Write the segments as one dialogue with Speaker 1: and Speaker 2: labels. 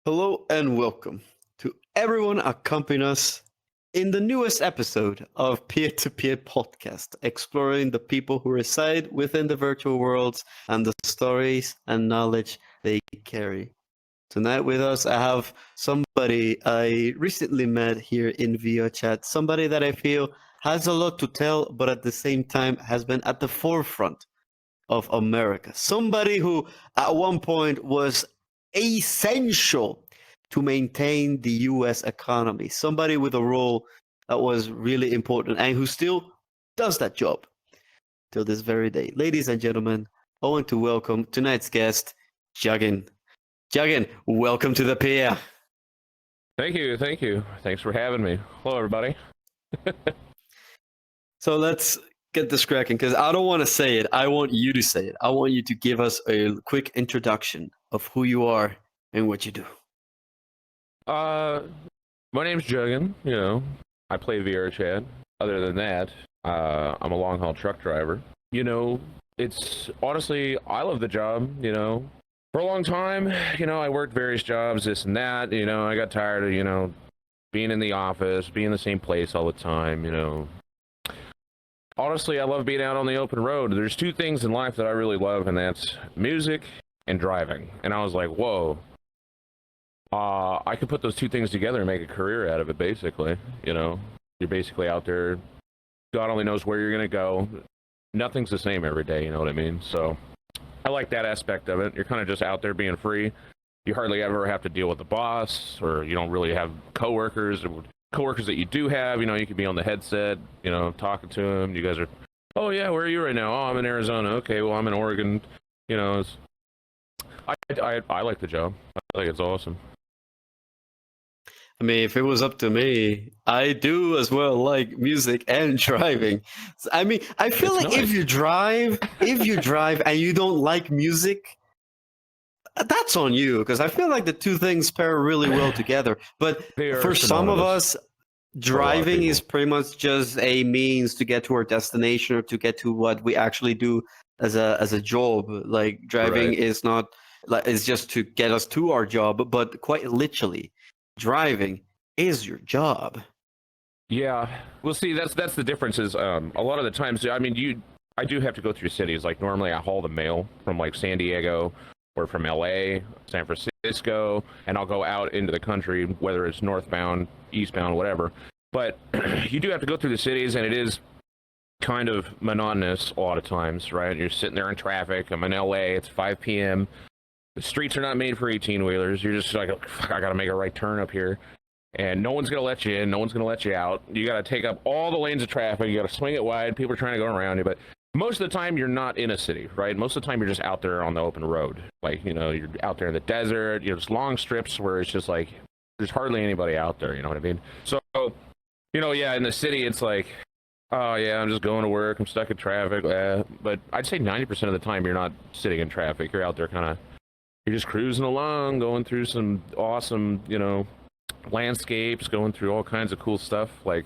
Speaker 1: Hello and welcome to everyone accompanying us in the newest episode of Pier-to-Pier Podcast, exploring the people who reside within the virtual worlds and the stories and knowledge they carry. Tonight with us, I have somebody I recently met here in VO chat, somebody that I feel has a lot to tell, but at the same time has been at the forefront of America. Somebody who at one point was essential to maintain the US economy. Somebody with a role that was really important and who still does that job till this very day. Ladies and gentlemen, I want to welcome tonight's guest, Juggin. Juggin, welcome to the pier.
Speaker 2: Thank you. Thanks for having me. Hello, everybody.
Speaker 1: So let's get this cracking because I don't want to say it. I want you to say it. I want you to give us a quick introduction of who you are and what you do.
Speaker 2: My name's Juggin. I play VR chat. Other than that, I'm a long haul truck driver. It's honestly, I love the job. For a long time, I worked various jobs, this and that. I got tired of, being in the office, being in the same place all the time. Honestly, I love being out on the open road. There's two things in life that I really love, and that's music and driving. And I was like, whoa, I could put those two things together and make a career out of it, basically. You're basically out there. God only knows where you're going to go. Nothing's the same every day, you know what I mean? So I like that aspect of it. You're kind of just out there being free. You hardly ever have to deal with the boss, or you don't really have coworkers that you do have. You could be on the headset, talking to them. You guys are, oh yeah, where are you right now? Oh, I'm in Arizona. Okay, well, I'm in Oregon. I like the job. I think it's awesome.
Speaker 1: I mean, if it was up to me, I do as well like music and driving. I mean, I feel
Speaker 2: It's
Speaker 1: like
Speaker 2: nice.
Speaker 1: if you drive and you don't like music, that's on you because I feel like the two things pair really well together. But
Speaker 2: They are
Speaker 1: for some of
Speaker 2: synonymous
Speaker 1: us,
Speaker 2: for a lot of
Speaker 1: driving is
Speaker 2: people.
Speaker 1: pretty much just a means to get to our destination or to get to what we actually do as a job. Like driving
Speaker 2: Right.
Speaker 1: is not like it's just to get us to our job, but quite literally, driving is your job.
Speaker 2: Yeah. Well, see, that's the difference is a lot of the times, I mean, I do have to go through cities. Like normally I haul the mail from like San Diego or from LA, San Francisco, and I'll go out into the country, whether it's northbound, eastbound, whatever. But you do have to go through the cities, and it is kind of monotonous a lot of times, right? You're sitting there in traffic. I'm in LA, it's 5 p.m. The streets are not made for 18-wheelers. You're just like, fuck, I gotta make a right turn up here. And no one's going to let you in. No one's going to let you out. You got to take up all the lanes of traffic. You got to swing it wide. People are trying to go around you. But most of the time, you're not in a city, right? Most of the time, you're just out there on the open road. Like, you're out there in the desert. Just long strips where it's just like, there's hardly anybody out there. You know what I mean? So, yeah, in the city, it's like, oh, yeah, I'm just going to work. I'm stuck in traffic. But I'd say 90% of the time, you're not sitting in traffic. You're out there you're just cruising along, going through some awesome, landscapes, going through all kinds of cool stuff. Like,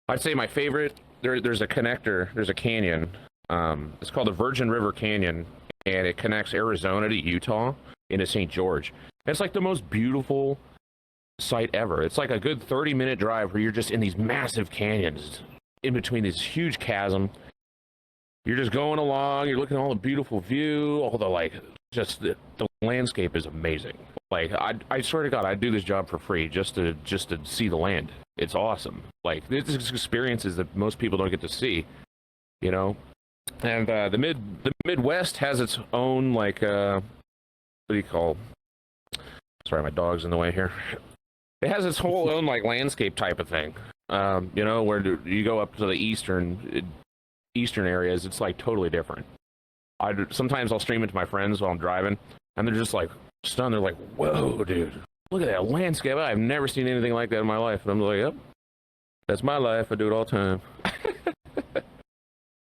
Speaker 2: I'd say my favorite, there's a connector, there's a canyon. It's called the Virgin River Canyon, and it connects Arizona to Utah into St. George. And it's like the most beautiful sight ever. It's like a good 30-minute drive where you're just in these massive canyons in between this huge chasm. You're just going along, you're looking at all the beautiful view, all the just the landscape is amazing. Like, I swear to God, I'd do this job for free just to see the land. It's awesome. Like, this is experiences that most people don't get to see, And the Midwest has its own what do you call? Sorry, my dog's in the way here. It has its whole own landscape type of thing. Where you go up to the eastern areas, it's totally different. Sometimes I'll stream it to my friends while I'm driving, and they're just stunned. They're like, whoa, dude, look at that landscape. I've never seen anything like that in my life. And I'm like, yep, that's my life. I do it all the time.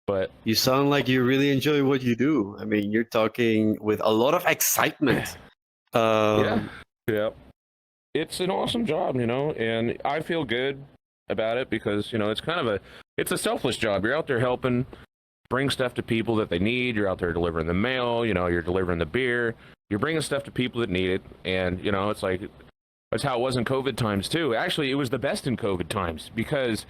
Speaker 2: But
Speaker 1: You sound like you really enjoy what you do. I mean, you're talking with a lot of excitement.
Speaker 2: Yeah. It's an awesome job, and I feel good about it because, it's a selfless job. You're out there helping bring stuff to people that they need. You're out there delivering the mail, you're delivering the beer. You're bringing stuff to people that need it. And, it's like, that's how it was in COVID times, too. Actually, it was the best in COVID times because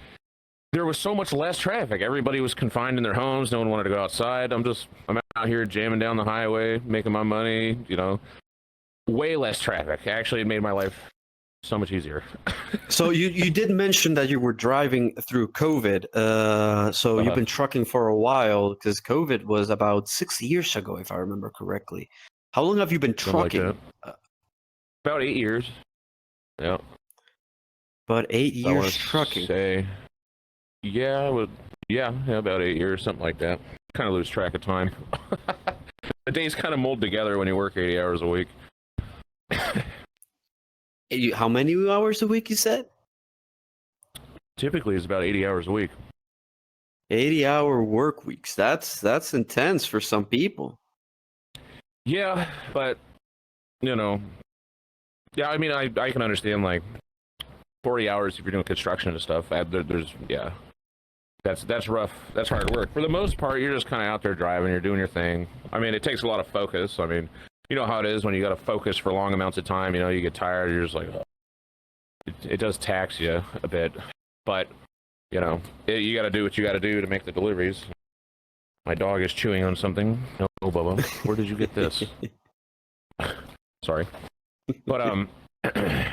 Speaker 2: there was so much less traffic. Everybody was confined in their homes. No one wanted to go outside. I'm out here jamming down the highway, making my money, way less traffic. Actually, it made my life so much easier.
Speaker 1: So you did mention that you were driving through COVID. So you've been trucking for a while because COVID was about 6 years ago, if I remember correctly. How long have you been trucking?
Speaker 2: Like about 8 years. Yeah.
Speaker 1: But 8 years trucking.
Speaker 2: About 8 years, something like that. Kind of lose track of time. The days kind of mold together when you work 80 hours a week.
Speaker 1: How many hours a week you said?
Speaker 2: Typically, it's about 80 hours a week.
Speaker 1: 80-hour work weeks. That's intense for some people.
Speaker 2: Yeah, but I mean, I can understand like 40 hours if you're doing construction and stuff. That's rough. That's hard work. For the most part, you're just kind of out there driving. You're doing your thing. I mean, it takes a lot of focus. I mean, you know how it is when you got to focus for long amounts of time. You get tired. You're just like, it does tax you a bit. But you got to do what you got to do to make the deliveries. My dog is chewing on something. No, Bubba, where did you get this? Sorry, but what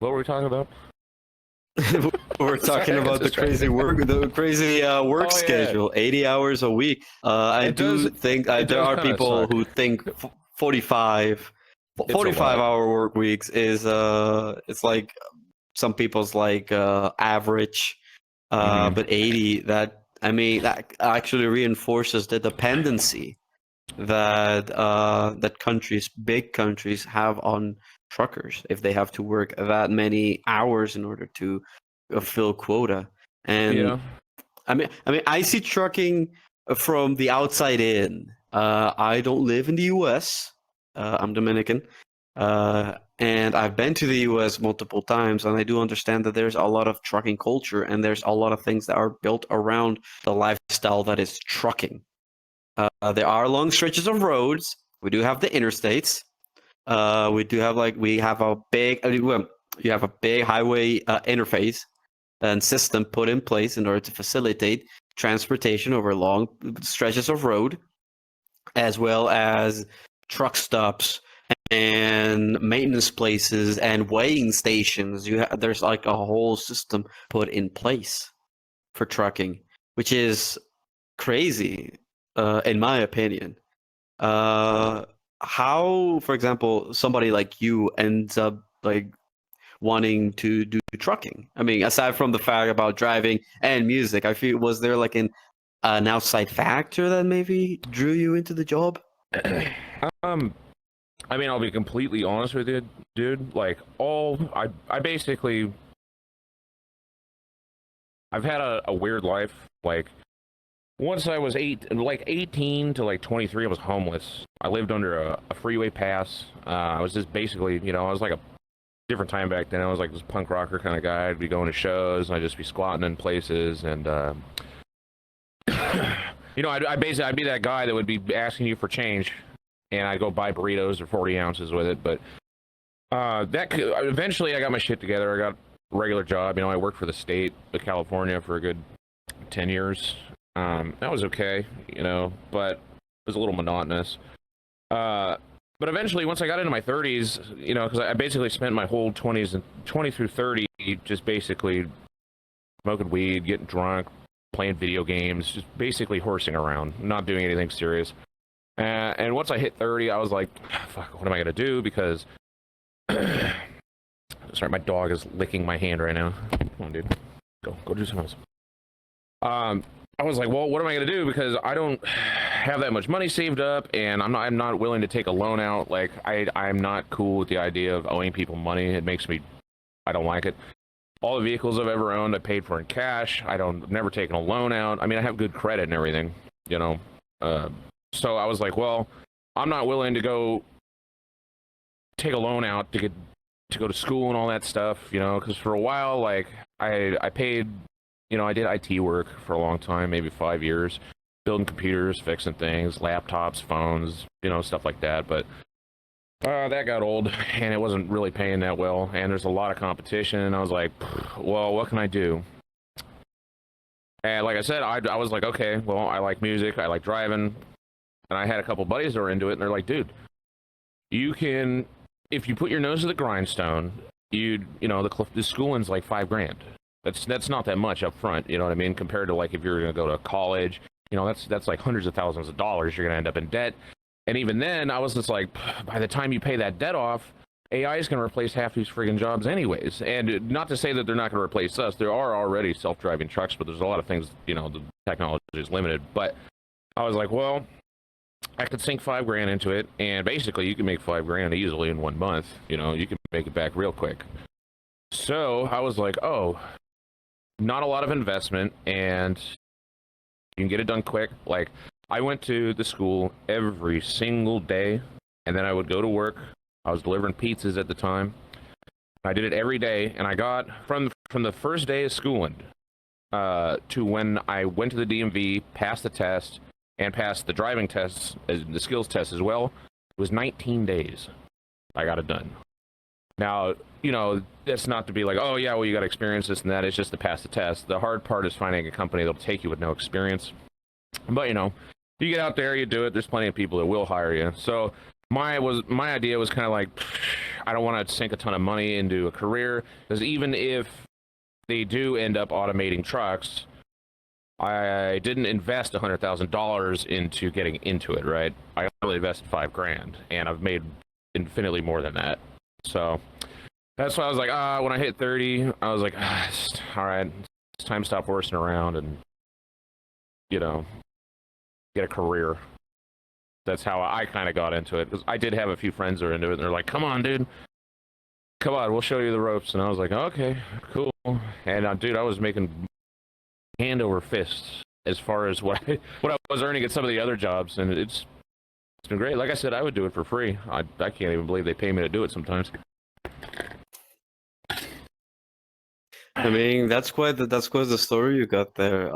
Speaker 2: were we talking about?
Speaker 1: We're talking about the crazy work schedule, 80 hours a week. I think there are people who think 45 hour work weeks is it's like some people's like average, but 80 that actually reinforces the dependency that big countries have on truckers if they have to work that many hours in order to fill quota. And I mean I see trucking from the outside in. I don't live in the US. I'm Dominican, and I've been to the US multiple times, and I do understand that there's a lot of trucking culture and there's a lot of things that are built around the lifestyle that is trucking. There are long stretches of roads. We do have the interstates. We have a big you have a big highway interface and system put in place in order to facilitate transportation over long stretches of road, as well as truck stops and maintenance places and weighing stations. There's like a whole system put in place for trucking, which is crazy, in my opinion. How, for example, somebody like you ends up like wanting to do trucking? I mean, aside from the fact about driving and music, I feel, was there like an outside factor that maybe drew you into the job?
Speaker 2: I mean, I'll be completely honest with you, dude. Like, I basically, I've had a weird life. Like, once I was 18 to like 23, I was homeless. I lived under a freeway pass. I was just basically, I was like a different time back then. I was like this punk rocker kind of guy. I'd be going to shows, and I'd just be squatting in places, and I'd be that guy that would be asking you for change, and I'd go buy burritos or 40 ounces with it. But eventually I got my shit together. I got a regular job. I worked for the state of California for a good 10 years. That was okay, but it was a little monotonous. But eventually, once I got into my 30s, because I basically spent my whole 20s and 20 through 30 just basically smoking weed, getting drunk, playing video games, just basically horsing around, not doing anything serious. And once I hit 30, I was like, fuck, what am I going to do? Because, sorry, my dog is licking my hand right now. Come on, dude. Go do something else. I was like, well, what am I going to do? Because I don't have that much money saved up, and I'm not willing to take a loan out. Like, I'm not cool with the idea of owing people money. It makes me, I don't like it. All the vehicles I've ever owned, I paid for in cash. Never taken a loan out. I mean, I have good credit and everything, so I was like, well, I'm not willing to go take a loan out to go to school and all that stuff, because for a while, like, I paid, I did IT work for a long time, maybe 5 years, building computers, fixing things, laptops, phones, stuff like that. But that got old, and it wasn't really paying that well, and there's a lot of competition, and I was like, well, what can I do? And like I said, I was like, okay, well, I like music, I like driving, and I had a couple buddies that were into it, and they're like, dude, you can, if you put your nose to the grindstone, the schooling's like $5,000. That's not that much up front, you know what I mean? Compared to like if you're gonna go to college, that's like hundreds of thousands of dollars. You're gonna end up in debt. And even then, I was just like, by the time you pay that debt off, AI is gonna replace half these friggin' jobs anyways. And not to say that they're not gonna replace us. There are already self-driving trucks, but there's a lot of things, the technology is limited. But I was like, well, I could sink $5,000 into it, and basically you can make $5,000 easily in 1 month. You can make it back real quick. So I was like, oh, not a lot of investment, and you can get it done quick. Like, I went to the school every single day, and then I would go to work. I was delivering pizzas at the time. I did it every day, and I got from the first day of schooling to when I went to the DMV, passed the test, and passed the driving tests, the skills test as well. It was 19 days. I got it done. Now, that's not to be like, oh yeah, well, you got to experience this and that. It's just to pass the test. The hard part is finding a company that'll take you with no experience. But you get out there, you do it. There's plenty of people that will hire you. So my idea was kind of like, I don't want to sink a ton of money into a career, because even if they do end up automating trucks, I didn't invest $100,000 into getting into it, right? I only invested $5,000, and I've made infinitely more than that. So that's why I was like, when I hit 30, I was like, all right, it's time to stop horsing around and, get a career. That's how I kind of got into it. Because I did have a few friends that were into it, and they're like, come on, dude. Come on, we'll show you the ropes. And I was like, okay, cool. And dude, I was making hand over fist as far as what I was earning at some of the other jobs, and it's been great. Like I said, I would do it for free. I can't even believe they pay me to do it sometimes.
Speaker 1: I mean, that's quite the story you got there.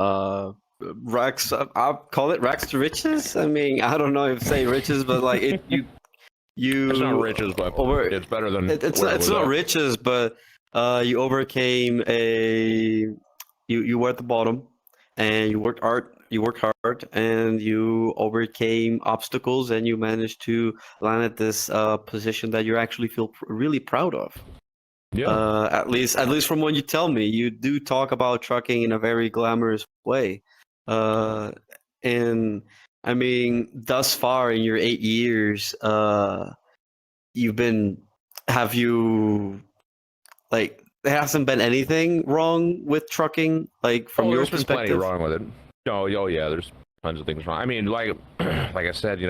Speaker 1: Rags, I'll call it rags to riches. I mean, I don't know if say riches, but like you.
Speaker 2: It's not riches, but it's better than
Speaker 1: it's not riches, but you overcame you were at the bottom, and you worked hard, and you overcame obstacles, and you managed to land at this position that you actually feel really proud of.
Speaker 2: Yeah.
Speaker 1: At least from what you tell me, you do talk about trucking in a very glamorous way. And I mean, thus far in your 8 years, have you, like, there hasn't been anything wrong with trucking, like, from your perspective?
Speaker 2: There's plenty wrong with it. Oh yeah, there's tons of things wrong. I mean, like I said, you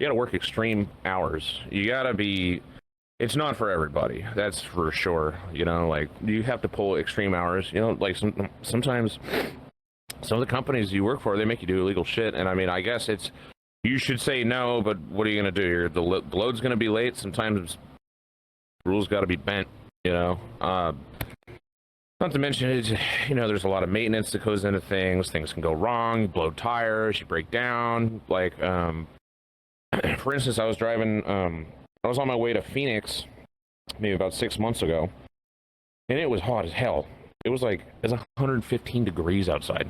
Speaker 2: gotta work extreme hours. You gotta be. It's not for everybody. That's for sure. Like, you have to pull extreme hours. Like sometimes some of the companies you work for, they make you do illegal shit. And I mean, I guess you should say no, but what are you gonna do? The load's gonna be late. Sometimes rules got to be bent. Not to mention, there's a lot of maintenance that goes into things. Things can go wrong. You blow tires. You break down. Like, for instance, I was driving. I was on my way to Phoenix, maybe about 6 months ago, and it was hot as hell. It was 115 degrees outside.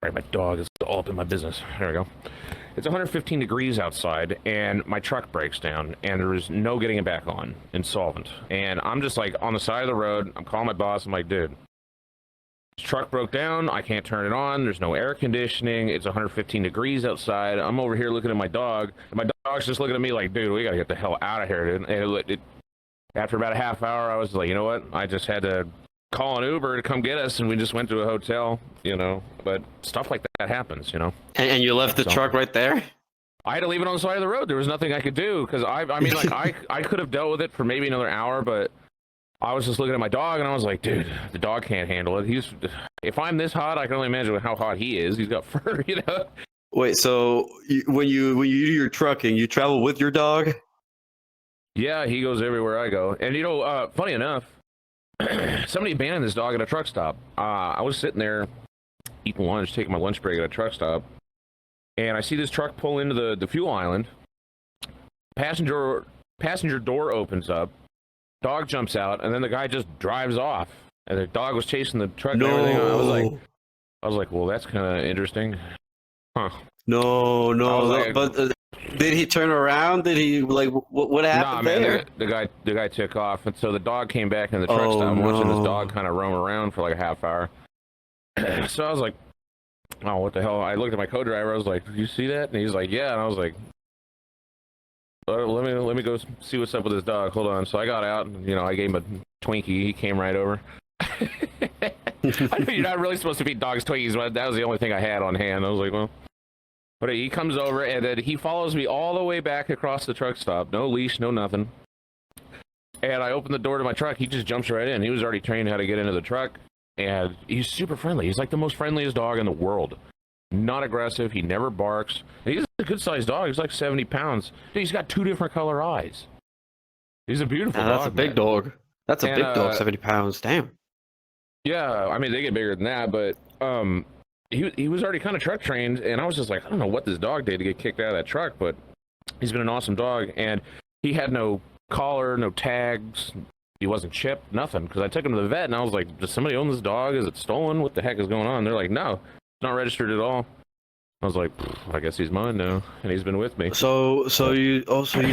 Speaker 2: Right, my dog is all up in my business. There we go. It's 115 degrees outside, and my truck breaks down, and there is no getting it back on. Insolvent. And I'm just on the side of the road. I'm calling my boss. I'm like, dude, this truck broke down. I can't turn it on. There's no air conditioning. It's 115 degrees outside. I'm over here looking at my dog. And my dog's just looking at me like, dude, we got to get the hell out of here, dude. And after about a half hour, I was like, you know what? I just had to call an Uber to come get us, and we just went to a hotel, but stuff like that happens,
Speaker 1: And you left the truck right there?
Speaker 2: I had to leave it on the side of the road. There was nothing I could do, because I could have dealt with it for maybe another hour, but I was just looking at my dog, and I was like, dude, the dog can't handle it. If I'm this hot, I can only imagine how hot he is. He's got fur,
Speaker 1: Wait, so when you do your trucking, you travel with your dog?
Speaker 2: Yeah, he goes everywhere I go. And funny enough, somebody abandoned this dog at a truck stop. I was sitting there eating lunch, taking my lunch break at a truck stop, and I see this truck pull into the fuel island. Passenger door opens up, dog jumps out, and then the guy just drives off. And the dog was chasing the truck and everything. I was like, well, that's kind of interesting. Huh.
Speaker 1: No,
Speaker 2: like,
Speaker 1: but did he turn around? Did he, like, what happened there?
Speaker 2: Man, the guy took off, and so the dog came back in the truck stop. I'm watching this dog kind of roam around for like a half hour. So I was like, oh, what the hell? I looked at my co-driver. I was like, did you see that? And he's like, yeah. And I was like, let me go see what's up with this dog. Hold on. So I got out, and, I gave him a Twinkie. He came right over. I know you're not really supposed to feed dogs Twinkies, but that was the only thing I had on hand. I was like, well. But he comes over, and then he follows me all the way back across the truck stop. No leash, no nothing. And I open the door to my truck. He just jumps right in. He was already trained how to get into the truck. And he's super friendly. He's like the most friendliest dog in the world. Not aggressive. He never barks. And he's a good-sized dog. He's like 70 pounds. Dude, he's got 2 different color eyes. He's a beautiful dog.
Speaker 1: That's a big dog. That's a big dog, 70 pounds. Damn.
Speaker 2: Yeah, I mean, they get bigger than that, but he was already kind of truck trained, and I was just like, I don't know what this dog did to get kicked out of that truck, but he's been an awesome dog, and he had no collar, no tags, he wasn't chipped, nothing, because I took him to the vet, and I was like, does somebody own this dog? Is it stolen? What the heck is going on? They're like, no, it's not registered at all. I was like, I guess he's mine now, and he's been with me.
Speaker 1: So you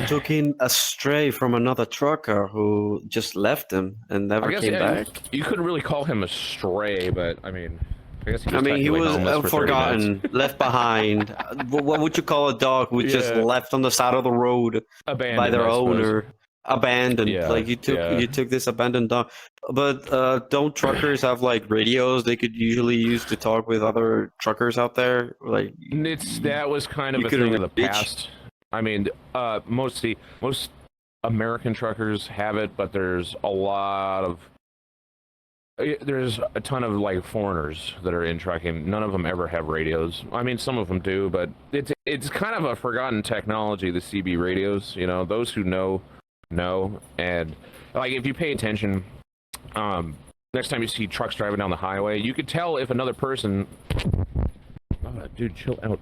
Speaker 1: took in a stray from another trucker who just left him and never came back?
Speaker 2: You couldn't really call him a stray, but I mean,
Speaker 1: he was forgotten, left behind. What would you call a dog who just left on the side of the road by their owner? Abandoned.
Speaker 2: Yeah,
Speaker 1: like you took this abandoned dog. But don't truckers have like radios they could usually use to talk with other truckers out there? Like
Speaker 2: that was kind of a thing of the past. I mean, most American truckers have it, but there's a ton of like foreigners that are in trucking. None of them ever have radios. I mean, some of them do, but it's kind of a forgotten technology, the CB radios. Those who know, and like if you pay attention, next time you see trucks driving down the highway, you could tell if another person. Oh, dude, chill out.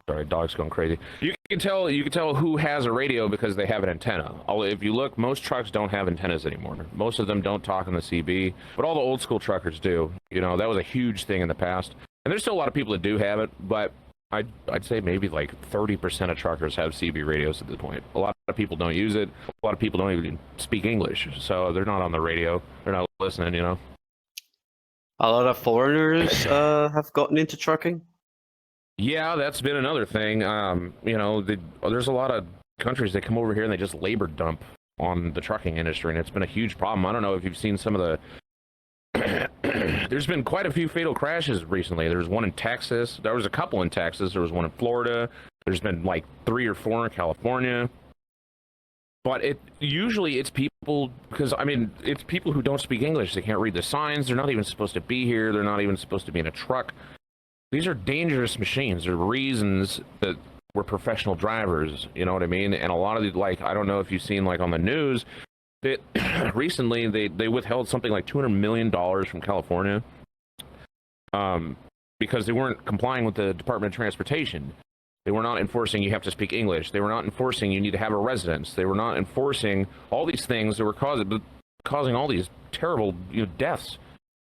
Speaker 2: Sorry, dog's going crazy. You can tell who has a radio because they have an antenna. If you look, most trucks don't have antennas anymore. Most of them don't talk on the CB, but all the old school truckers do. That was a huge thing in the past, and there's still a lot of people that do have it, but I'd say maybe like 30% of truckers have CB radios at this point. A lot of people don't use it. A lot of people don't even speak English, so they're not on the radio. They're not listening. A
Speaker 1: lot of foreigners have gotten into trucking.
Speaker 2: Yeah, that's been another thing. There's a lot of countries that come over here and they just labor dump on the trucking industry, and it's been a huge problem. I don't know if you've seen some of the. There's been quite a few fatal crashes recently. There was one in Texas. There was a couple in Texas. There was one in Florida. There's been like 3 or 4 in California. But usually it's people, because I mean, it's people who don't speak English. They can't read the signs. They're not even supposed to be here. They're not even supposed to be in a truck. These are dangerous machines. There are reasons that we're professional drivers. You know what I mean? And a lot of these, like, I don't know if you've seen like on the news, that recently they withheld something like $200 million from California because they weren't complying with the Department of Transportation. They were not enforcing you have to speak English. They were not enforcing you need to have a residence. They were not enforcing all these things that were causing all these terrible deaths,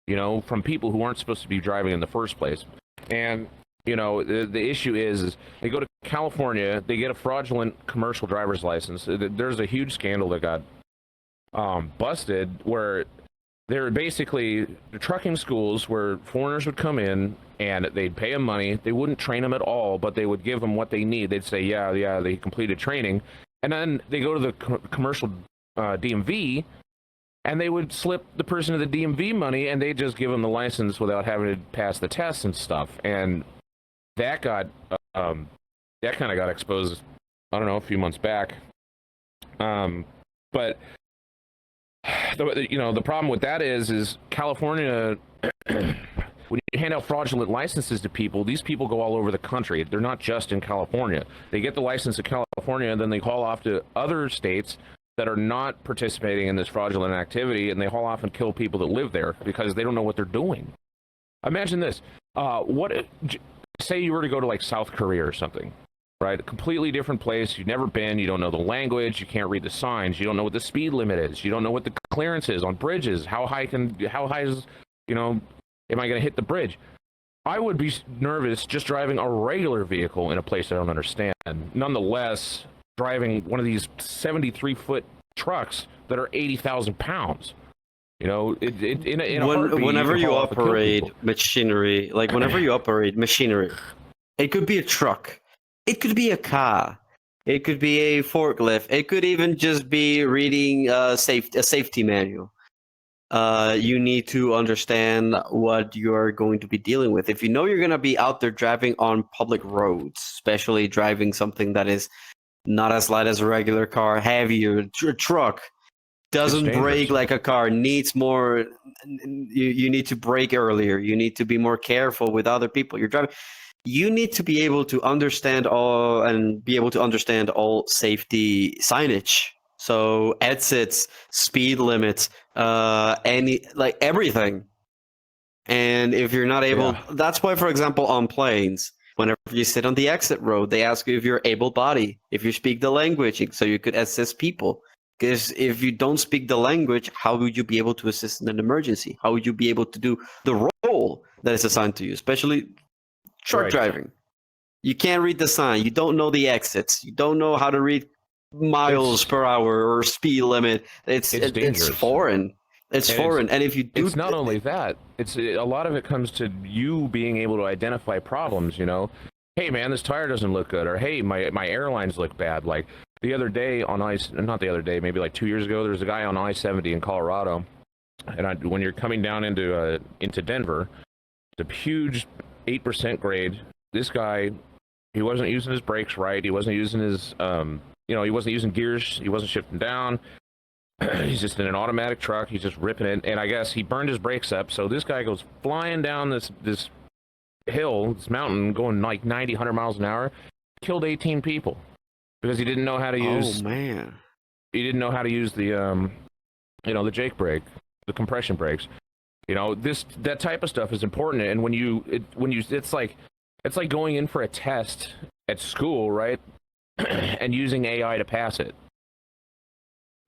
Speaker 2: from people who aren't supposed to be driving in the first place. And the issue is they go to California, they get a fraudulent commercial driver's license. There's a huge scandal that got busted where they're basically the trucking schools where foreigners would come in and they'd pay them money. They wouldn't train them at all, but they would give them what they need. They'd say, yeah, they completed training. And then they go to the commercial DMV, and they would slip the person to the DMV money, and they'd just give them the license without having to pass the tests and stuff. And that got that kind of got exposed, I don't know, a few months back. But the problem with that is California. When you hand out fraudulent licenses to people, these people go all over the country. They're not just in California. They get the license in California, and then they call off to other states that are not participating in this fraudulent activity, and they haul off and kill people that live there because they don't know what they're doing. Imagine this. Say you were to go to like South Korea or something, right? A completely different place. You've never been. You don't know the language. You can't read the signs. You don't know what the speed limit is. You don't know what the clearance is on bridges. How high is, am I going to hit the bridge? I would be nervous just driving a regular vehicle in a place I don't understand. Nonetheless, driving one of these 73-foot trucks that are 80,000 pounds. In a heartbeat,
Speaker 1: whenever you operate machinery, it could be a truck, it could be a car, it could be a forklift, it could even just be reading a safety manual. You need to understand what you're going to be dealing with. If you know you're going to be out there driving on public roads, especially driving something that is not as light as a regular car, heavier, truck, doesn't brake like a car, needs more. You need to brake earlier. You need to be more careful with other people you're driving. You need to be able to understand all safety signage. So exits, speed limits, everything. And if you're not able, that's why, for example, on planes, whenever you sit on the exit row, they ask you if you're able-bodied, if you speak the language, so you could assist people. Because if you don't speak the language, how would you be able to assist in an emergency? How would you be able to do the role that is assigned to you, especially truck driving? You can't read the sign. You don't know the exits. You don't know how to read miles per hour or speed limit. It's foreign. It's foreign. And if you do,
Speaker 2: it's not only that. It's a lot of it comes to you being able to identify problems. Hey man, this tire doesn't look good, or hey, my airlines look bad. Like the other day on not the other day, maybe like 2 years ago, there was a guy on I-70 in Colorado, and when you're coming down into Denver, it's a huge 8% grade. This guy, he wasn't using his brakes right. He wasn't using his he wasn't using gears. He wasn't shifting down. He's just in an automatic truck. He's just ripping it. And I guess he burned his brakes up. So this guy goes flying down this hill, this mountain, going like 90, 100 miles an hour. Killed 18 people because he didn't know how to use. Oh man! He didn't know how to use the the Jake brake, the compression brakes. That type of stuff is important. And it's like going in for a test at school, right? And using AI to pass it.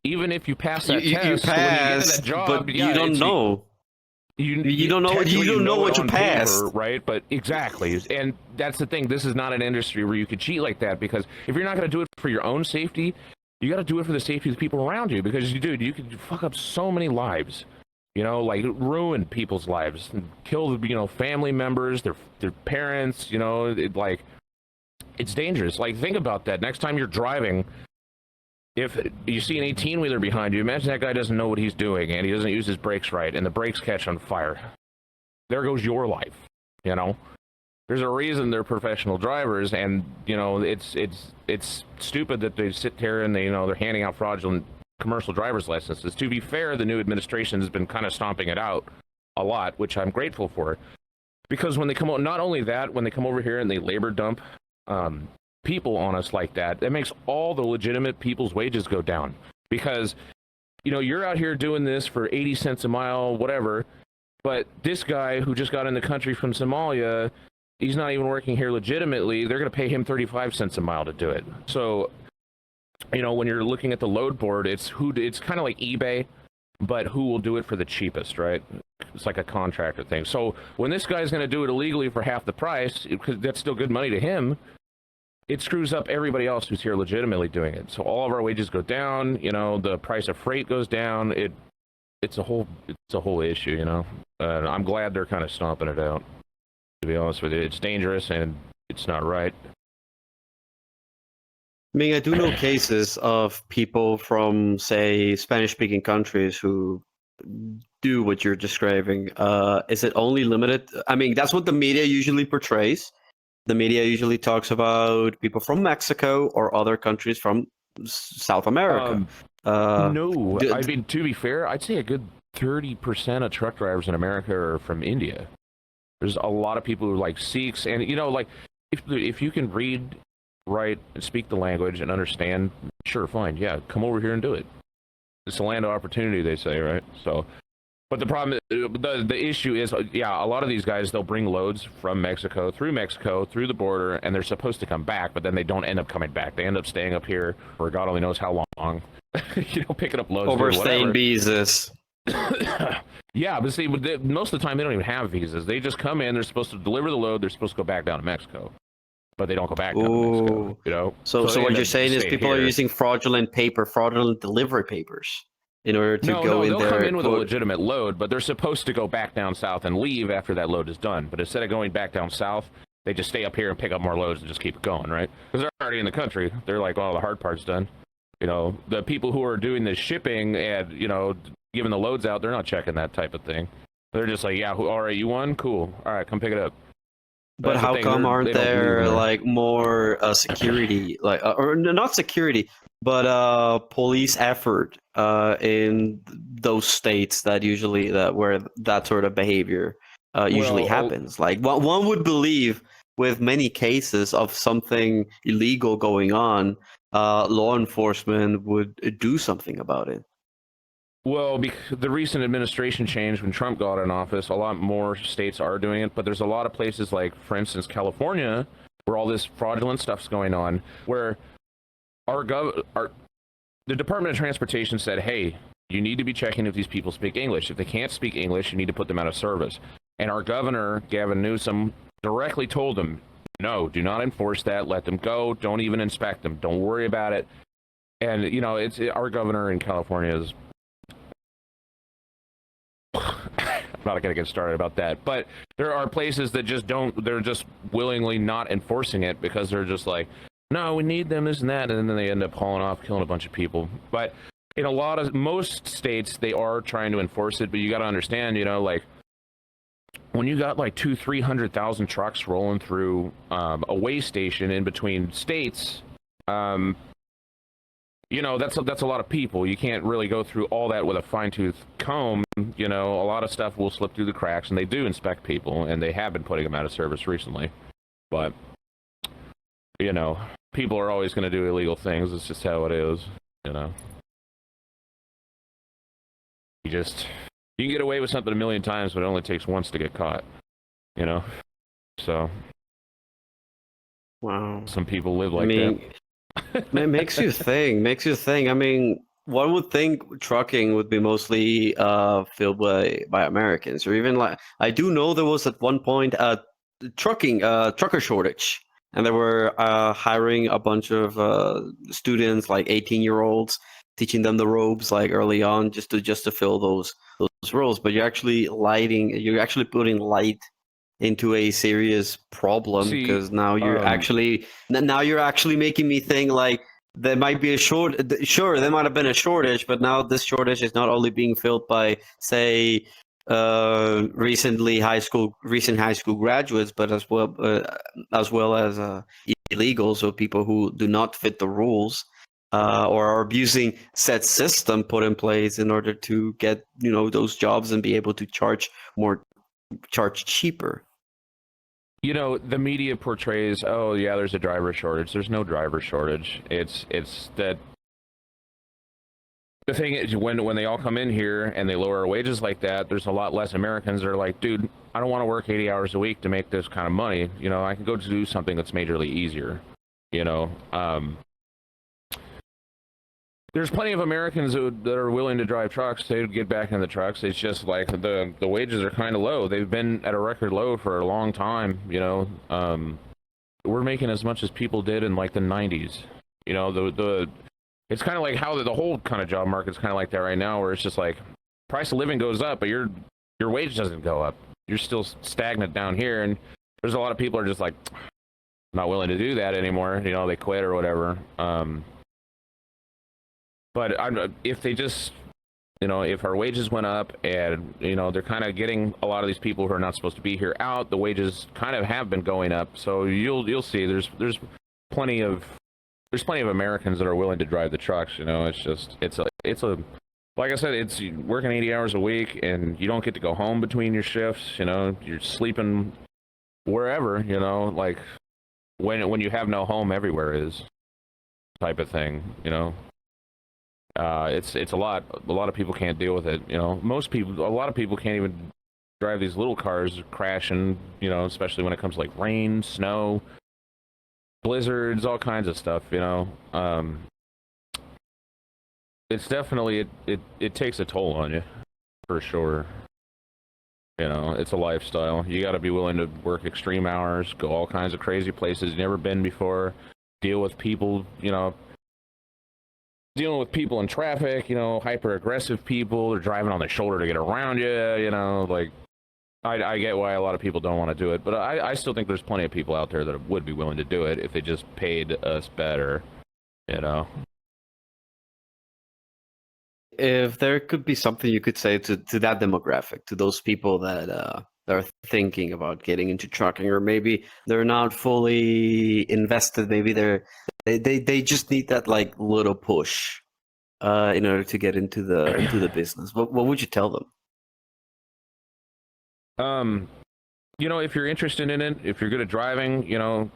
Speaker 2: Even if you pass that test,
Speaker 1: you pass, that job, but you don't know. You don't know what you passed,
Speaker 2: right? But exactly, and that's the thing. This is not an industry where you could cheat like that, because if you're not going to do it for your own safety, you got to do it for the safety of the people around you. Because you could fuck up so many lives, like ruin people's lives, and kill family members, their parents. It's dangerous. Like, think about that. Next time you're driving, if you see an 18-wheeler behind you, imagine that guy doesn't know what he's doing and he doesn't use his brakes right, and the brakes catch on fire. There goes your life. There's a reason they're professional drivers, and it's stupid that they sit there and they're handing out fraudulent commercial driver's licenses. To be fair, the new administration has been kind of stomping it out a lot, which I'm grateful for, because when they come out, not only that, when they come over here and they labor dump people on us like that makes all the legitimate people's wages go down. Because you're out here doing this for 80 cents a mile, whatever, but this guy who just got in the country from Somalia, he's not even working here legitimately. They're going to pay him 35 cents a mile to do it. So when you're looking at the load board, it's kind of like eBay, but who will do it for the cheapest, right? It's like a contractor thing. So when this guy's going to do it illegally for half the price, because that's still good money to him, it screws up everybody else who's here legitimately doing it. So all of our wages go down. The price of freight goes down. It's a whole issue. I'm glad they're kind of stomping it out. To be honest with you, it's dangerous and it's not right.
Speaker 1: I mean, I do know cases of people from, say, Spanish-speaking countries who do what you're describing. Is it only limited? I mean, that's what the media usually portrays. The media usually talks about people from Mexico or other countries from South America.
Speaker 2: No, I mean, to be fair, I'd say a good 30% of truck drivers in America are from India. There's a lot of people who are like Sikhs, and if you can read, write, and speak the language and understand, sure, fine, yeah, come over here and do it. It's a land of opportunity, they say, right? So, but the problem, the issue is, yeah, a lot of these guys, they'll bring loads from Mexico, through the border, and they're supposed to come back, but then they don't end up coming back. They end up staying up here for God only knows how long, picking up loads.
Speaker 1: Overstaying visas.
Speaker 2: Yeah, but see, most of the time they don't even have visas. They just come in, they're supposed to deliver the load, they're supposed to go back down to Mexico. But they don't go back down to Mexico,
Speaker 1: So what you're saying is people are using fraudulent delivery papers in order to go in there.
Speaker 2: They'll come in with a legitimate load, but they're supposed to go back down south and leave after that load is done. But instead of going back down south, they just stay up here and pick up more loads and just keep it going, right? Because they're already in the country. They're like, oh, the hard part's done. The people who are doing the shipping and, giving the loads out, they're not checking that type of thing. They're just like, yeah, all right, you won? Cool. All right, come pick it up.
Speaker 1: But how come aren't there like more security, or not security, but police effort in those states that where that sort of behavior usually happens? Like one would believe with many cases of something illegal going on, law enforcement would do something about it.
Speaker 2: Well, the recent administration change when Trump got in office, a lot more states are doing it, but there's a lot of places like, for instance, California, where all this fraudulent stuff's going on, where the Department of Transportation said, hey, you need to be checking if these people speak English. If they can't speak English, you need to put them out of service. And our governor, Gavin Newsom, directly told them, no, do not enforce that. Let them go. Don't even inspect them. Don't worry about it. And, our governor in California is... I'm not going to get started about that, but there are places that they're just willingly not enforcing it because they're just like, no, we need them, this and that, and then they end up hauling off, killing a bunch of people. But in most states, they are trying to enforce it, but you got to understand, like, when you got like 300,000 trucks rolling through a way station in between states, that's a lot of people. You can't really go through all that with a fine-tooth comb. A lot of stuff will slip through the cracks, and they do inspect people, and they have been putting them out of service recently. But, people are always going to do illegal things. It's just how it is, You can get away with something a million times, but it only takes once to get caught, So,
Speaker 1: wow.
Speaker 2: Some people live like that.
Speaker 1: It makes you think. I mean, one would think trucking would be mostly filled by Americans, or even like I do know there was at one point a trucker shortage, and they were hiring a bunch of students, like 18-year-olds, teaching them the ropes like early on, just to fill those roles. But you're actually putting light into a serious problem, because now you're actually making me think like there might be sure, there might have been a shortage, but now this shortage is not only being filled by, say, recent high school graduates, but as well as illegals, so people who do not fit the rules, or are abusing said system put in place in order to get those jobs and be able to charge cheaper.
Speaker 2: The media portrays, oh yeah, there's a driver shortage. There's no driver shortage. It's that the thing is, when they all come in here and they lower our wages like that, there's a lot less Americans that are like, dude, I don't want to work 80 hours a week to make this kind of money. I can go to do something that's majorly easier. There's plenty of Americans that are willing to drive trucks. They would get back in the trucks. It's just like the wages are kind of low. They've been at a record low for a long time. We're making as much as people did in like the 90s. It's kind of like how the whole kind of job market's kind of like that right now, where it's just like price of living goes up, but your wage doesn't go up. You're still stagnant down here, and there's a lot of people are just like not willing to do that anymore. They quit or whatever. But if they just, if our wages went up and, they're kind of getting a lot of these people who are not supposed to be here out, the wages kind of have been going up. So you'll see there's plenty of Americans that are willing to drive the trucks. It's a like I said, it's working 80 hours a week and you don't get to go home between your shifts. You're sleeping wherever, like when you have no home, everywhere is type of thing, It's a lot. A lot of people can't deal with it. A lot of people can't even drive these little cars crashing. Especially when it comes to like rain, snow, blizzards, all kinds of stuff. It's definitely it takes a toll on you, for sure. It's a lifestyle. You got to be willing to work extreme hours, go all kinds of crazy places you've never been before, deal with people, dealing with people in traffic, hyper aggressive people. They're driving on the shoulder to get around you, like I get why a lot of people don't want to do it, but I still think there's plenty of people out there that would be willing to do it if they just paid us better,
Speaker 1: If there could be something you could say to that demographic, to those people that are thinking about getting into trucking, or maybe they're not fully invested, maybe they just need that like little push in order to get into the business. What would you tell them?
Speaker 2: If you're interested in it, if you're good at driving,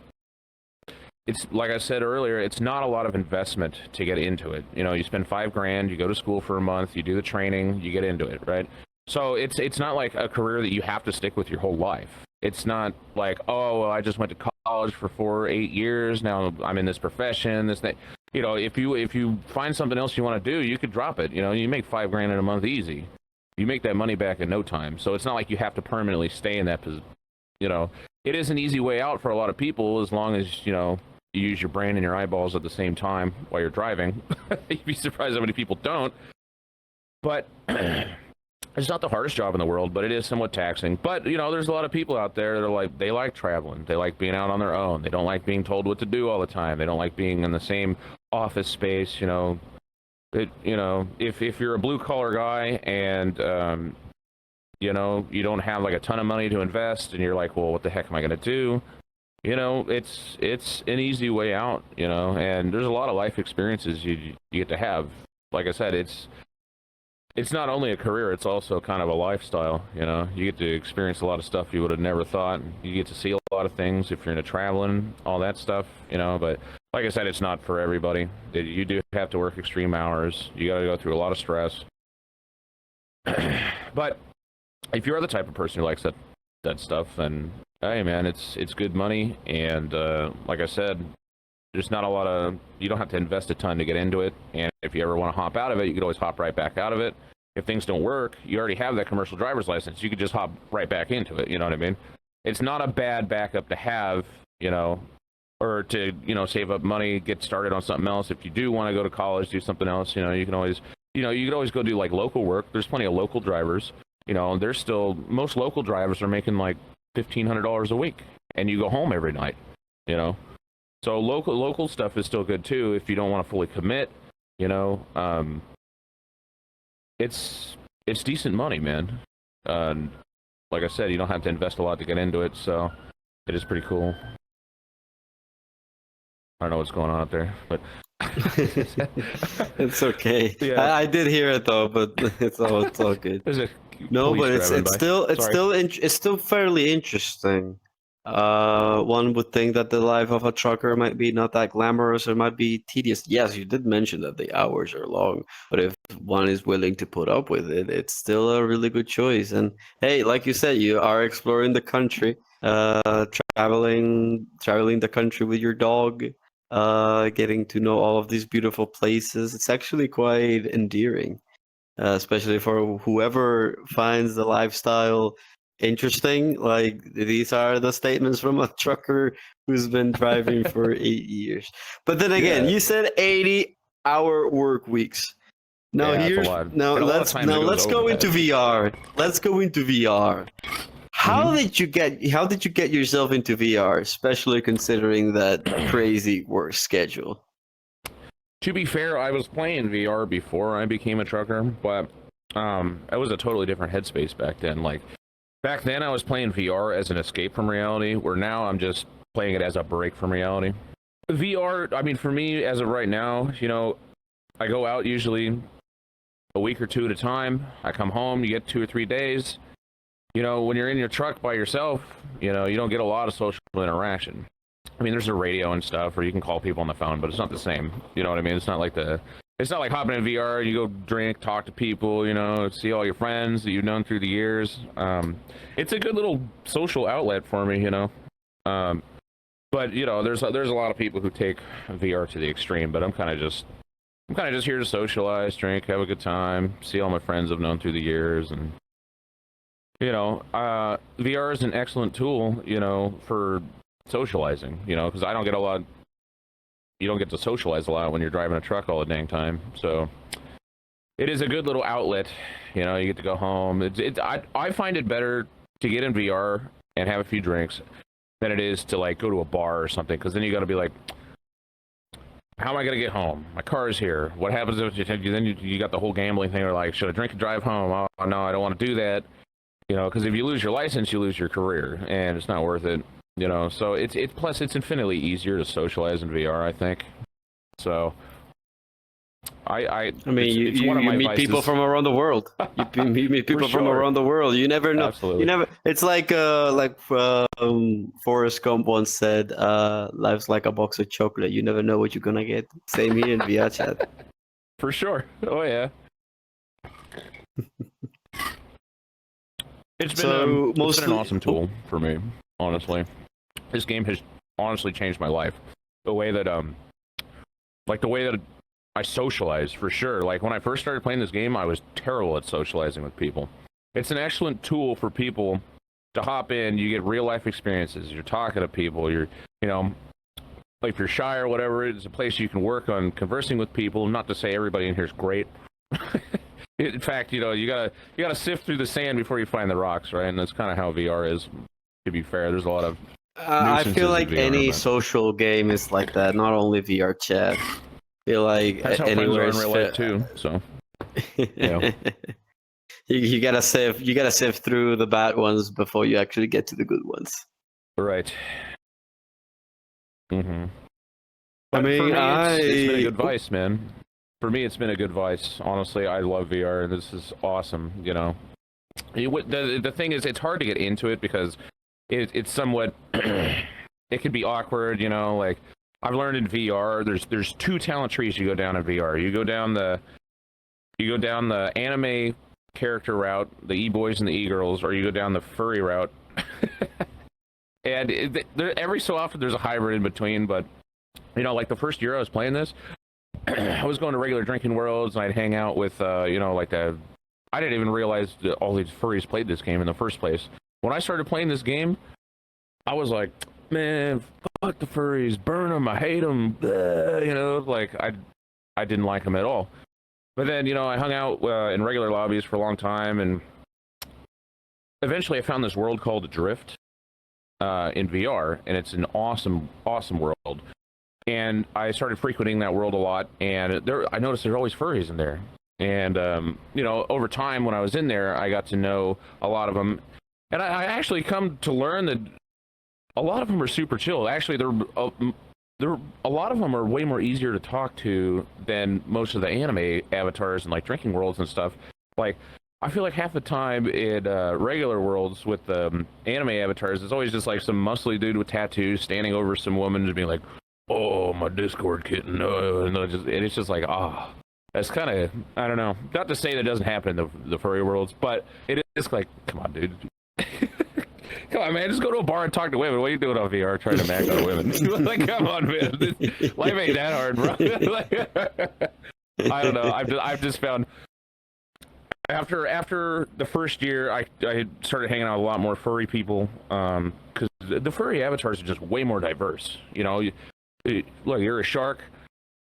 Speaker 2: it's like I said earlier, it's not a lot of investment to get into it. You spend $5,000, you go to school for a month, you do the training, you get into it, right? So it's not like a career that you have to stick with your whole life. It's not like, oh, well, I just went to college for 8 years, now I'm in this profession, this thing. If you find something else you want to do, you could drop it. You make $5,000 in a month easy. You make that money back in no time. So it's not like you have to permanently stay in that position. It is an easy way out for a lot of people, as long as you use your brain and your eyeballs at the same time while you're driving. You'd be surprised how many people don't. But it's not the hardest job in the world, but it is somewhat taxing. But there's a lot of people out there that are they like traveling. They like being out on their own. They don't like being told what to do all the time. They don't like being in the same office space. If you're a blue collar guy and you don't have like a ton of money to invest, and you're like, well, what the heck am I going to do? It's an easy way out, and there's a lot of life experiences you get to have. Like I said, it's not only a career, it's also kind of a lifestyle. You get to experience a lot of stuff you would have never thought. You get to see a lot of things if you're into traveling, all that stuff, but like I said, it's not for everybody. You do have to work extreme hours. You got to go through a lot of stress. But if you are the type of person who likes that stuff, then hey man, it's good money, and like I said, there's not a lot of, you don't have to invest a ton to get into it, and if you ever want to hop out of it, you could always hop right back out of it. If things don't work, you already have that commercial driver's license, you could just hop right back into it, you know what I mean? It's not a bad backup to have, or to, save up money, get started on something else. If you do want to go to college, do something else, you can always, you could always go do like local work. There's plenty of local drivers, there's still, most local drivers are making like $1,500 a week, and you go home every night, So local stuff is still good too if you don't want to fully commit, It's decent money, man. Like I said, you don't have to invest a lot to get into it, so it is pretty cool. I don't know what's going on out there, but
Speaker 1: it's okay.
Speaker 2: Yeah.
Speaker 1: I did hear it though, but it's all good. No, but it's still fairly interesting. One would think that the life of a trucker might be not that glamorous, or might be tedious. Yes, you did mention that the hours are long, but if one is willing to put up with it, it's still a really good choice. And hey, like you said, you are exploring the country, traveling the country with your dog, getting to know all of these beautiful places. It's actually quite endearing. Especially for whoever finds the lifestyle interesting. Like, these are the statements from a trucker who's been driving for 8 years. But then again, you said 80-hour work weeks. Now let's go into VR. Let's go into VR. How did you get yourself into VR, especially considering that crazy work schedule?
Speaker 2: To be fair, I was playing VR before I became a trucker, but it was a totally different headspace back then. Like, back then I was playing VR as an escape from reality, where now I'm just playing it as a break from reality. VR, I mean, for me, as of right now, I go out usually a week or two at a time. I come home, you get 2 or 3 days. When you're in your truck by yourself, you don't get a lot of social interaction. I mean, there's a radio and stuff, or you can call people on the phone, but it's not the same. You know what I mean? It's not like the it's not like hopping in VR. You go drink, talk to people, see all your friends that you've known through the years. It's a good little social outlet for me, But there's a lot of people who take VR to the extreme. But I'm kind of just here to socialize, drink, have a good time, see all my friends I've known through the years, and VR is an excellent tool, for socializing, because I don't get a lot. You don't get to socialize a lot when you're driving a truck all the dang time. So it is a good little outlet. You get to go home. I find it better to get in VR and have a few drinks than it is to like go to a bar or something. Because then you got to be like, how am I going to get home? My car is here. What happens if you got the whole gambling thing? Or like, should I drink and drive home? Oh no, I don't want to do that. Because if you lose your license, you lose your career, and it's not worth it. So plus it's infinitely easier to socialize in VR, I think. So I mean,
Speaker 1: you meet people from around the world. You meet people from around the world. You never know.
Speaker 2: Absolutely.
Speaker 1: You never. It's like Forrest Gump once said, "Life's like a box of chocolate. You never know what you're gonna get." Same here in VR chat.
Speaker 2: For sure. Oh yeah. It's been an awesome tool for me, honestly. This game has honestly changed my life. The way that I socialize, for sure. Like when I first started playing this game, I was terrible at socializing with people. It's an excellent tool for people to hop in. You get real life experiences. You're talking to people. You're, like if you're shy or whatever, it's a place you can work on conversing with people. Not to say everybody in here is great. In fact, you gotta sift through the sand before you find the rocks, right? And that's kind of how VR is. To be fair, there's a lot of
Speaker 1: I feel like any social game is like that. Not only VR chat. I feel like
Speaker 2: that's how
Speaker 1: anywhere
Speaker 2: friends are in real life too. So
Speaker 1: you gotta sift through the bad ones before you actually get to the good ones.
Speaker 2: Right. Mm-hmm.
Speaker 1: I mean,
Speaker 2: it's been a good vice, man. For me, it's been a good vice. Honestly, I love VR. This is awesome. The thing is, it's hard to get into it because it's somewhat. It can be awkward. Like I've learned in VR, there's two talent trees you go down in VR. You go down the anime character route, the e-boys and the e-girls, or you go down the furry route. And every so often there's a hybrid in between. But like the first year I was playing this. I was going to regular drinking worlds, and I'd hang out with, I didn't even realize that all these furries played this game in the first place. When I started playing this game, I was like, man, fuck the furries, burn them, I hate them, like, I didn't like them at all. But then, I hung out in regular lobbies for a long time, and eventually I found this world called Drift in VR, and it's an awesome, awesome world. And I started frequenting that world a lot, and I noticed there's always furries in there. And, over time when I was in there, I got to know a lot of them. And I actually come to learn that a lot of them are super chill. Actually, a lot of them are way more easier to talk to than most of the anime avatars and like drinking worlds and stuff. Like, I feel like half the time in regular worlds with anime avatars, it's always just like some muscly dude with tattoos standing over some woman just being like, oh, my Discord kitten, and it's just like, that's kind of, I don't know. Not to say that doesn't happen in the furry worlds, but it is like, come on, dude. Come on, man, just go to a bar and talk to women. What are you doing on VR trying to mac on women? Like, come on, man. Life ain't that hard, bro. I don't know. I've just found, after the first year, I started hanging out with a lot more furry people, because the furry avatars are just way more diverse, Look, you're a shark,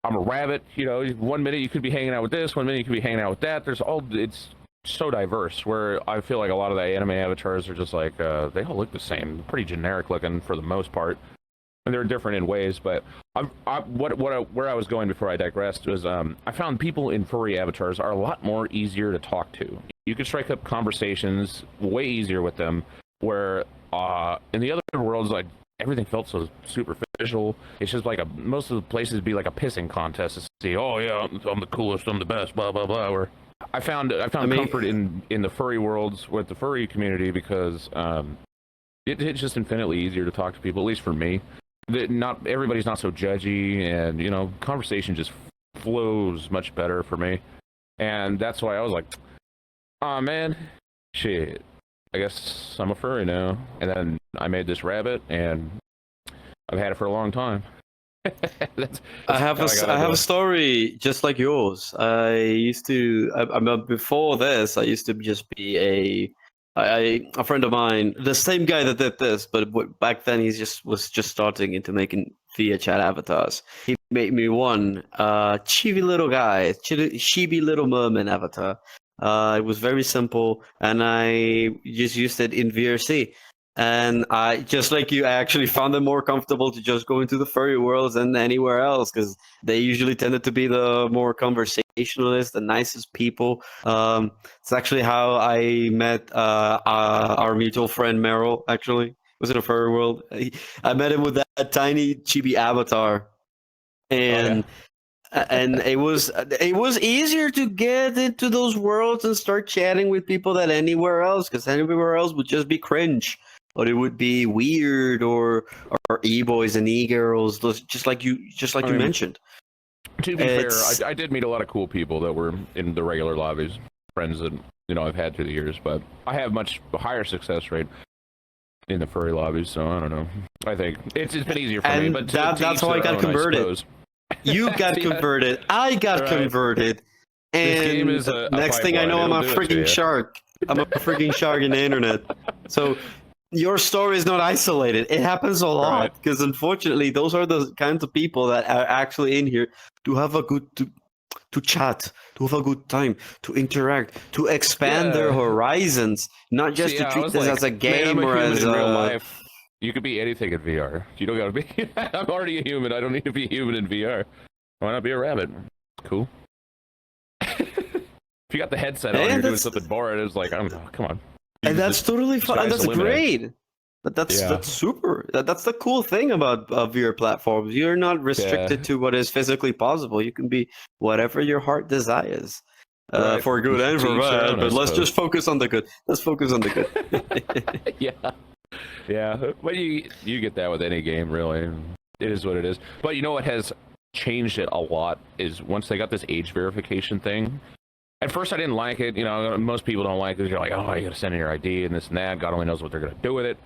Speaker 2: I'm a rabbit, 1 minute you could be hanging out with this, 1 minute you could be hanging out with that. It's so diverse, where I feel like a lot of the anime avatars are just like, they all look the same, pretty generic looking for the most part. And they're different in ways, but where I was going before I digressed was, I found people in furry avatars are a lot more easier to talk to. You could strike up conversations way easier with them, where in the other worlds, like, everything felt so superficial. It's just like most of the places be like a pissing contest to see, oh yeah, I'm the coolest, I'm the best, blah blah blah. Where I found comfort in the furry worlds with the furry community, because it's just infinitely easier to talk to people, at least for me. Not everybody's not so judgy, and conversation just flows much better for me, and that's why I was like, oh man, shit, I guess I'm a furry now. And then I made this rabbit, and I've had it for a long time.
Speaker 1: I have a story just like yours. Before this, I used to just be a friend of mine, the same guy that did this, but back then was just starting into making via chat avatars. He made me one chibi little guy, chibi little merman avatar. It was very simple, and I just used it in VRC. And I, just like you, I actually found it more comfortable to just go into the furry worlds than anywhere else, because they usually tended to be the more conversationalist, the nicest people. It's actually how I met our mutual friend Meryl. Actually, was in a furry world. I met him with that tiny chibi avatar, and.
Speaker 2: Oh, yeah.
Speaker 1: And it was easier to get into those worlds and start chatting with people than anywhere else, because anywhere else would just be cringe, or it would be weird, or e-boys and e-girls, those just like you mentioned.
Speaker 2: To be fair, I did meet a lot of cool people that were in the regular lobbies, friends that I've had through the years, but I have much higher success rate in the furry lobbies, so I don't know. I think it's been easier for me, but
Speaker 1: that's how I got converted. You got converted. I got converted. And
Speaker 2: this game is
Speaker 1: next thing I know, I'm a freaking shark. I'm a freaking shark in the internet. So your story is not isolated. It happens a lot, because unfortunately, those are the kinds of people that are actually in here to have a good to chat, to have a good time, to interact, to expand their horizons, not just to treat this as a game or as
Speaker 2: in real life. You could be anything in VR. You don't gotta be. I'm already a human. I don't need to be a human in VR. Why not be a rabbit? Cool. If you got the headset on, and you're doing something boring. It's like, come on.
Speaker 1: And that's totally fine. That's great. But that's super. That's the cool thing about VR platforms. You're not restricted to what is physically possible. You can be whatever your heart desires. For good and for bad. But let's just focus on the good. Let's focus on the good.
Speaker 2: Yeah, but you get that with any game, really. It is what it is. But you know what has changed it a lot is once they got this age verification thing. At first, I didn't like it. Most people don't like it. You're like, oh, you gotta send in your ID and this and that. God only knows what they're gonna do with it.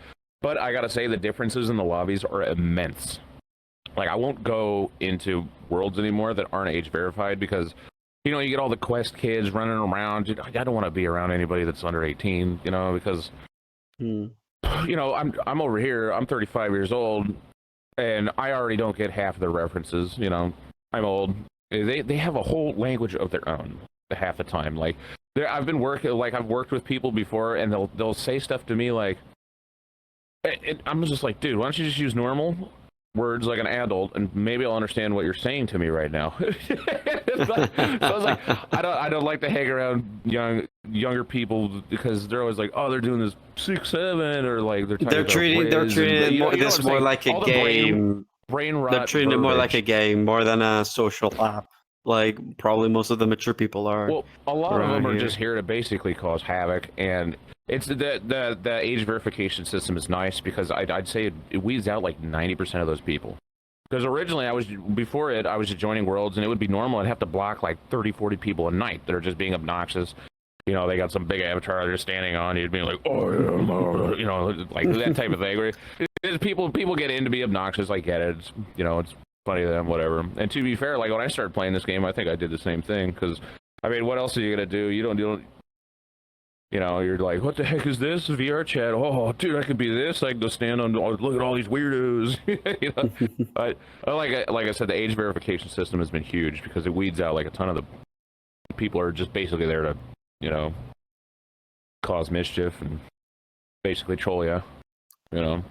Speaker 2: But I gotta say, the differences in the lobbies are immense. Like, I won't go into worlds anymore that aren't age verified, because you get all the quest kids running around. I don't want to be around anybody that's under 18. Because. I'm over here. I'm 35 years old, and I already don't get half of the references. I'm old. They have a whole language of their own half the time. Like, I've worked with people before, and they'll say stuff to me like, I'm just like, dude, why don't you just use normal words like an adult, and maybe I'll understand what you're saying to me right now. So I was like, I don't like to hang around younger people, because they're always like, oh, they're doing this 6-7, or like they're treating
Speaker 1: this more like a game.
Speaker 2: Brain rot.
Speaker 1: They're treating it more like a game, more than a social app. Like probably most of the mature people are.
Speaker 2: Well, a lot of them are just here to basically cause havoc, and it's the age verification system is nice, because I'd say it weeds out like 90% of those people. Because originally I was just joining worlds, and it would be normal. I'd have to block like 30-40 people a night that are just being obnoxious. They got some big avatar they're standing on. You'd be like, oh, like that type of thing. Where people get in to be obnoxious. I get it. It's funny to them, whatever. And to be fair, like when I started playing this game, I think I did the same thing. Because what else are you gonna do? You don't. You're like, what the heck is this? VR chat. Oh, dude, I could be this. I can go stand on. Look at all these weirdos. But like I said, the age verification system has been huge, because it weeds out like a ton of the people are just basically there to, cause mischief and basically troll you.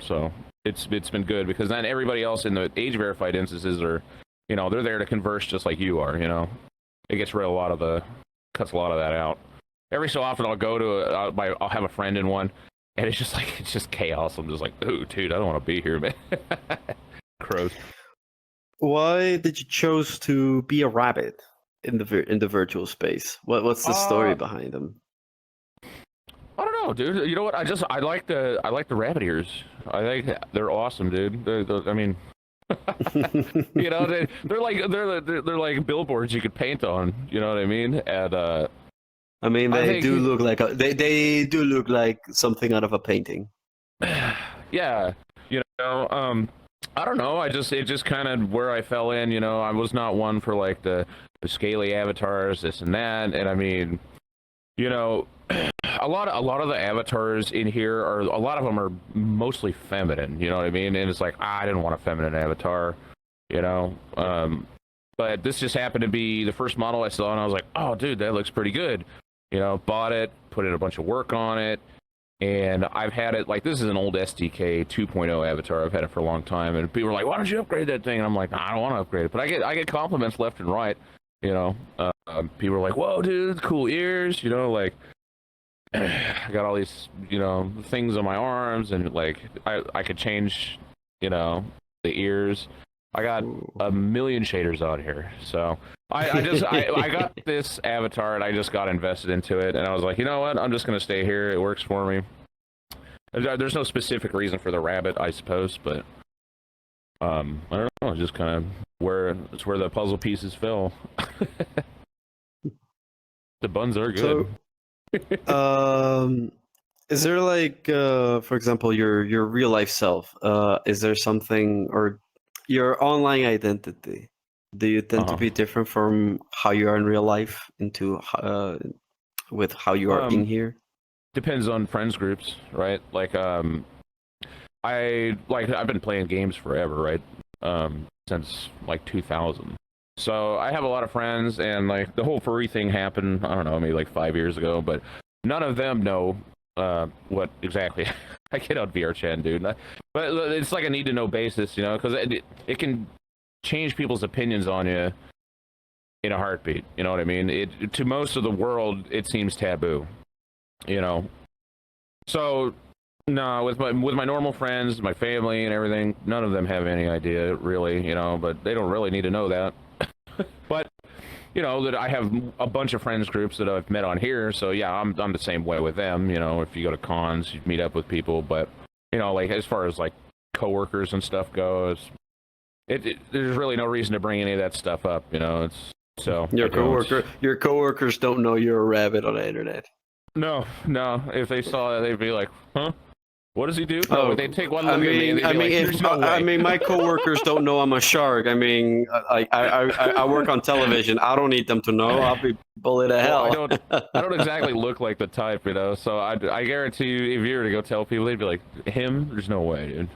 Speaker 2: So it's been good, because then everybody else in the age verified instances are, they're there to converse just like you are. It gets rid of cuts a lot of that out. Every so often I'll go to I'll have a friend in one, and it's just chaos. I'm just like, oh, dude, I don't want to be here, man. Gross.
Speaker 1: Why did you choose to be a rabbit in the virtual space? What's the story behind them?
Speaker 2: I don't know, dude. You know what? I like the rabbit ears. I think they're awesome, dude. You know, they're like billboards you could paint on. You know what I mean? And
Speaker 1: I mean,
Speaker 2: I
Speaker 1: they
Speaker 2: think
Speaker 1: do look like they do look like something out of a painting.
Speaker 2: yeah, you know, I don't know. It just kind of where I fell in. You know, I was not one for like the scaly avatars, this and that. And I mean, you know, a lot of the avatars in here are a lot of them are mostly feminine. You know what I mean? And it's like I didn't want a feminine avatar. You know, but this just happened to be the first model I saw, and I was like, oh, dude, that looks pretty good. You know, bought it, put in a bunch of work on it. And I've had it, like, this is an old SDK 2.0 avatar. I've had it for a long time. And people are like, why don't you upgrade that thing? And I'm like, nah, I don't want to upgrade it. But I get compliments left and right. You know, people are like, whoa, dude, cool ears. You know, like, I got all these, you know, things on my arms. And, like, I could change, you know, the ears. I got a million shaders out here. So I got this avatar and I just got invested into it. And I was like, you know what? I'm just going to stay here. It works for me. There's no specific reason for the rabbit, I suppose, but I don't know. It's just kind of where the puzzle pieces fell. The buns are good.
Speaker 1: So, is there like, for example, your real life self? Is there something, or your online identity? Do you tend to be different from how you are in real life into with how you are in here?
Speaker 2: Depends on friends groups, right? Like I've been playing games forever, right? Since like 2000. So I have a lot of friends, and like the whole furry thing happened, I don't know, maybe like 5 years ago, but none of them know what exactly I get on VR chat, dude. But it's like a need to know basis, you know, because it can change people's opinions on you in a heartbeat. You know what I mean? To most of the world, it seems taboo, you know. So no, with my normal friends, my family, and everything, none of them have any idea really, you know. But they don't really need to know that. But you know that I have a bunch of friends groups that I've met on here, so yeah, I'm the same way with them. You know, if you go to cons, you meet up with people, but you know, like as far as like coworkers and stuff goes, there's really no reason to bring any of that stuff up. You know, it's so
Speaker 1: your coworkers don't know you're a rabbit on the internet.
Speaker 2: No, if they saw that, they'd be like, huh? What does he do?
Speaker 1: Oh,
Speaker 2: they'd take one look at me and they'd be like, "There's no way."
Speaker 1: I mean, my coworkers don't know I'm a shark. I mean, I work on television. I don't need them to know. I'll be bullied to hell.
Speaker 2: Well, I don't exactly look like the type, you know. So I guarantee you, if you were to go tell people, they'd be like, "Him? There's no way, dude."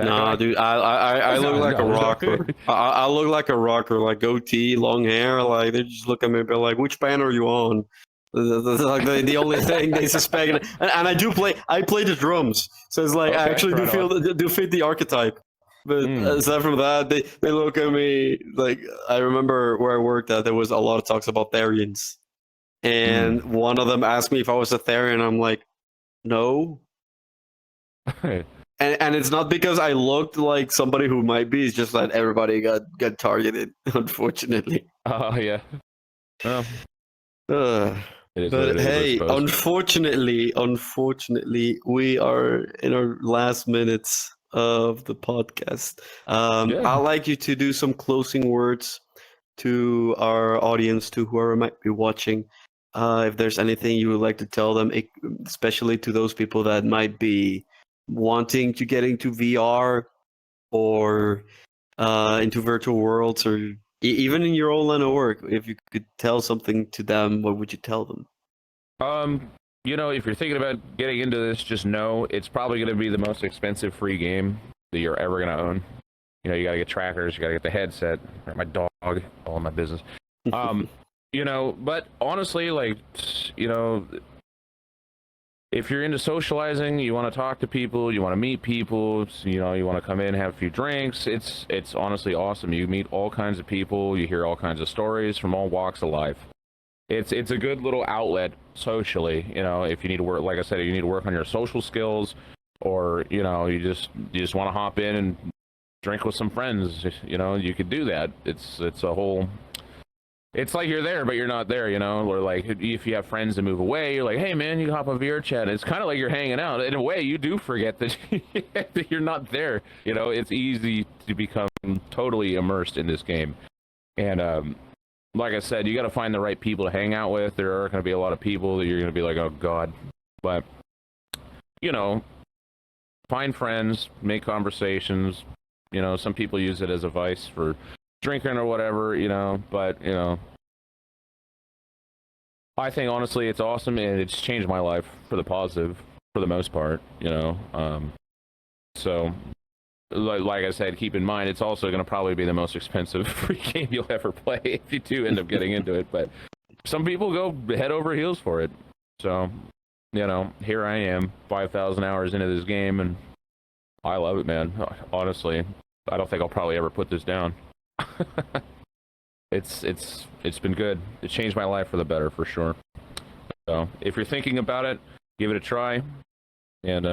Speaker 1: Nah, dude, I look like a rocker. I look like a rocker, like goatee, long hair. Like they just look at me and be like, "Which band are you on?" That's like the only thing they suspect, and I play the drums, so it's like I actually do fit the archetype. But aside from that, they look at me like, I remember where I worked at, there was a lot of talks about Therians, and one of them asked me if I was a Therian. I'm like, no. And it's not because I looked like somebody who might be. It's just that everybody got targeted, unfortunately.
Speaker 2: Oh yeah.
Speaker 1: But hey, unfortunately, we are in our last minutes of the podcast. I'd like you to do some closing words to our audience, to whoever might be watching. If there's anything you would like to tell them, especially to those people that might be wanting to get into VR or into virtual worlds, or even in your own line of work, if you could tell something to them, what would you tell them?
Speaker 2: You know, if you're thinking about getting into this, just know it's probably going to be the most expensive free game that you're ever going to own. You know, you got to get trackers, you got to get the headset, my dog, all my business. You know, but honestly, like, you know, if you're into socializing, you want to talk to people, you want to meet people, you know, you want to come in, have a few drinks, it's honestly awesome. You meet all kinds of people, you hear all kinds of stories from all walks of life. It's a good little outlet socially, you know, if you need to work, like I said, you need to work on your social skills, or, you know, you just want to hop in and drink with some friends, you know, you could do that. It's a whole it's like you're there, but you're not there, Or like if you have friends that move away, you're like, hey man, you can hop on VR chat. It's kind of like you're hanging out. In a way, you do forget that, that you're not there. It's easy to become totally immersed in this game. And like I said, you got to find the right people to hang out with. There are going to be a lot of people that you're going to be like, oh god. But find friends, make conversations. Some people use it as a vice for drinking or whatever, but I think honestly it's awesome, and it's changed my life for the positive for the most part, so like I said, keep in mind it's also going to probably be the most expensive free game you'll ever play if you do end up getting into it, but some people go head over heels for it. So here I am 5,000 hours into this game, and I love it, man. Honestly, I don't think I'll probably ever put this down. It's been good. It changed my life for the better, for sure. So if you're thinking about it, give it a try, and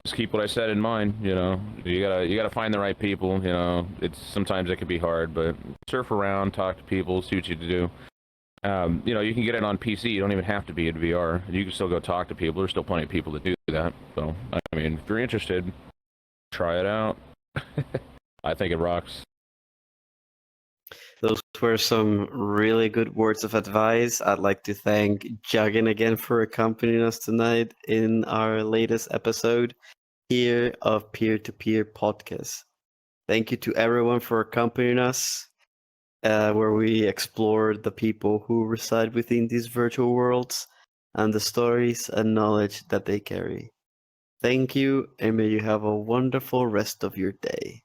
Speaker 2: just keep what I said in mind. You gotta find the right people. It's sometimes it can be hard, but surf around, talk to people, see what you do. You can get it on PC. You don't even have to be in VR. You can still go talk to people. There's still plenty of people that do that. So I mean, if you're interested, try it out. I think it rocks.
Speaker 1: Those were some really good words of advice. I'd like to thank Juggin again for accompanying us tonight in our latest episode here of Pier-to-Pier Podcast. Thank you to everyone for accompanying us, where we explored the people who reside within these virtual worlds and the stories and knowledge that they carry. Thank you, and may you have a wonderful rest of your day.